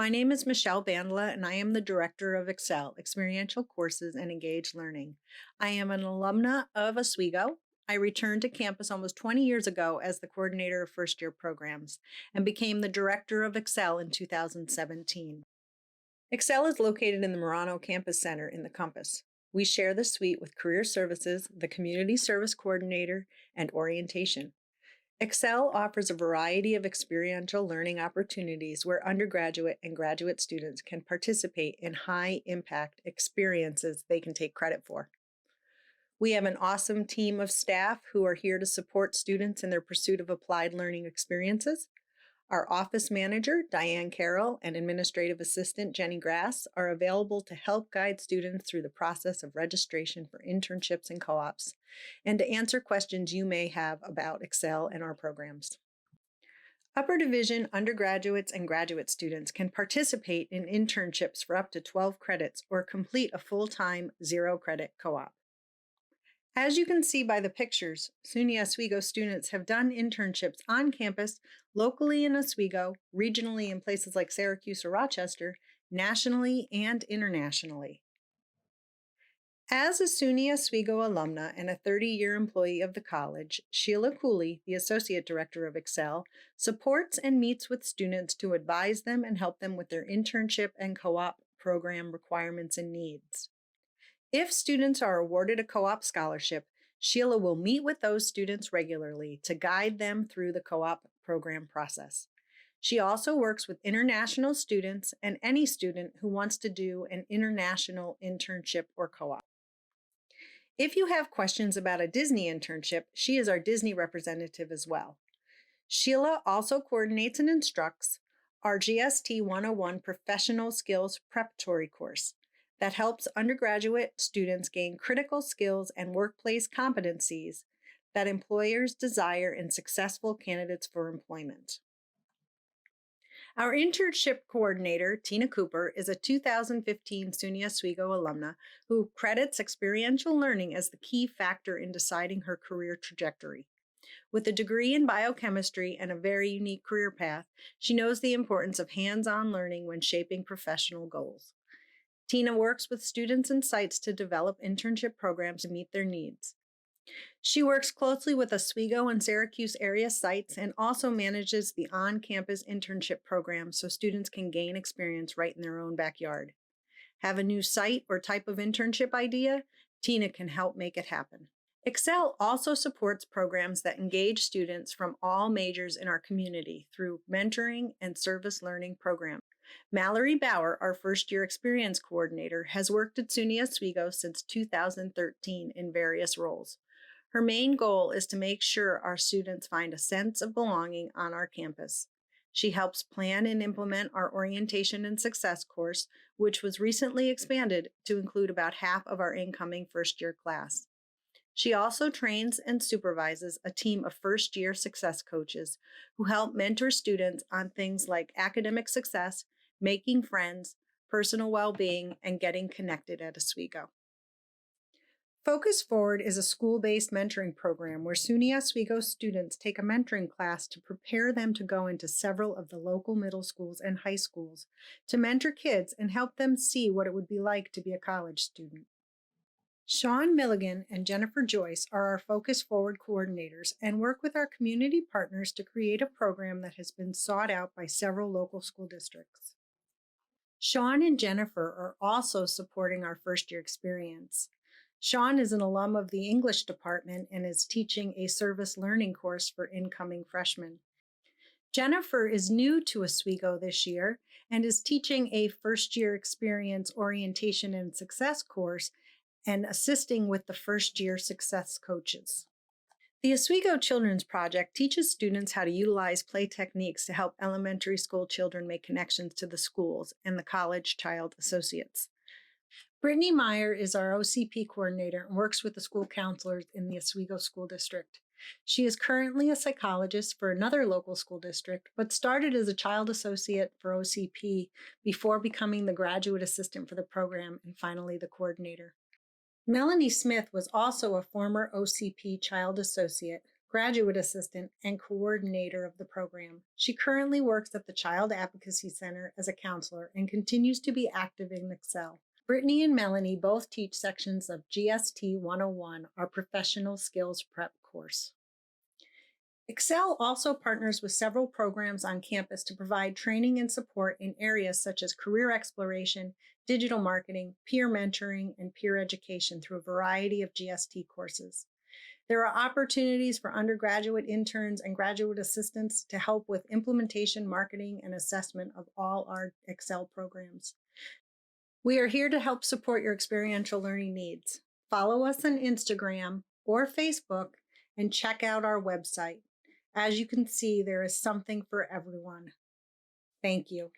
My name is Michelle Bandla, and I am the Director of Excel, Experiential Courses and Engaged Learning. I am an alumna of Oswego. I returned to campus almost 20 years ago as the coordinator of first-year programs and became the Director of Excel in 2017. Excel is located in the Marano Campus Center in the Compass. We share the suite with Career Services, the Community Service Coordinator, and Orientation. Excel offers a variety of experiential learning opportunities where undergraduate and graduate students can participate in high-impact experiences they can take credit for. We have an awesome team of staff who are here to support students in their pursuit of applied learning experiences. Our office manager, Diane Carroll, and administrative assistant, Jenny Grass, are available to help guide students through the process of registration for internships and co-ops, and to answer questions you may have about Excel and our programs. Upper division undergraduates and graduate students can participate in internships for up to 12 credits or complete a full-time zero-credit co-op. As you can see by the pictures, SUNY Oswego students have done internships on campus, locally in Oswego, regionally in places like Syracuse or Rochester, nationally and internationally. As a SUNY Oswego alumna and a 30-year employee of the college, Sheila Cooley, the Associate Director of Excel, supports and meets with students to advise them and help them with their internship and co-op program requirements and needs. If students are awarded a co-op scholarship, Sheila will meet with those students regularly to guide them through the co-op program process. She also works with international students and any student who wants to do an international internship or co-op. If you have questions about a Disney internship, she is our Disney representative as well. Sheila also coordinates and instructs our GST 101 Professional Skills Preparatory course that helps undergraduate students gain critical skills and workplace competencies that employers desire in successful candidates for employment. Our internship coordinator, Tina Cooper, is a 2015 SUNY Oswego alumna who credits experiential learning as the key factor in deciding her career trajectory. With a degree in biochemistry and a very unique career path, she knows the importance of hands-on learning when shaping professional goals. Tina works with students and sites to develop internship programs to meet their needs. She works closely with Oswego and Syracuse area sites and also manages the on-campus internship program so students can gain experience right in their own backyard. Have a new site or type of internship idea? Tina can help make it happen. Excel also supports programs that engage students from all majors in our community through mentoring and service learning programs. Mallory Bower, our first-year experience coordinator, has worked at SUNY Oswego since 2013 in various roles. Her main goal is to make sure our students find a sense of belonging on our campus. She helps plan and implement our Orientation and Success course, which was recently expanded to include about half of our incoming first-year class. She also trains and supervises a team of first-year success coaches who help mentor students on things like academic success, making friends, personal well-being, and getting connected at Oswego. Focus Forward is a school-based mentoring program where SUNY Oswego students take a mentoring class to prepare them to go into several of the local middle schools and high schools to mentor kids and help them see what it would be like to be a college student. Sean Milligan and Jennifer Joyce are our Focus Forward coordinators and work with our community partners to create a program that has been sought out by several local school districts. Sean and Jennifer are also supporting our first-year experience. Sean is an alum of the English department and is teaching a service learning course for incoming freshmen. Jennifer is new to Oswego this year and is teaching a first-year experience orientation and success course and assisting with the first-year success coaches. The Oswego Children's Project teaches students how to utilize play techniques to help elementary school children make connections to the schools and the college child associates. Brittany Meier is our OCP coordinator and works with the school counselors in the Oswego School District. She is currently a psychologist for another local school district, but started as a child associate for OCP before becoming the graduate assistant for the program and finally the coordinator. Melanie Smith was also a former OCP child associate graduate assistant, and coordinator of the program. She currently works at the Child Advocacy Center as a counselor and continues to be active in Excel. Brittany and Melanie both teach sections of GST 101, our professional skills prep course. Excel also partners with several programs on campus to provide training and support in areas such as career exploration, digital marketing, peer mentoring, and peer education through a variety of GST courses. There are opportunities for undergraduate interns and graduate assistants to help with implementation, marketing, and assessment of all our Excel programs. We are here to help support your experiential learning needs. Follow us on Instagram or Facebook and check out our website. As you can see, there is something for everyone. Thank you.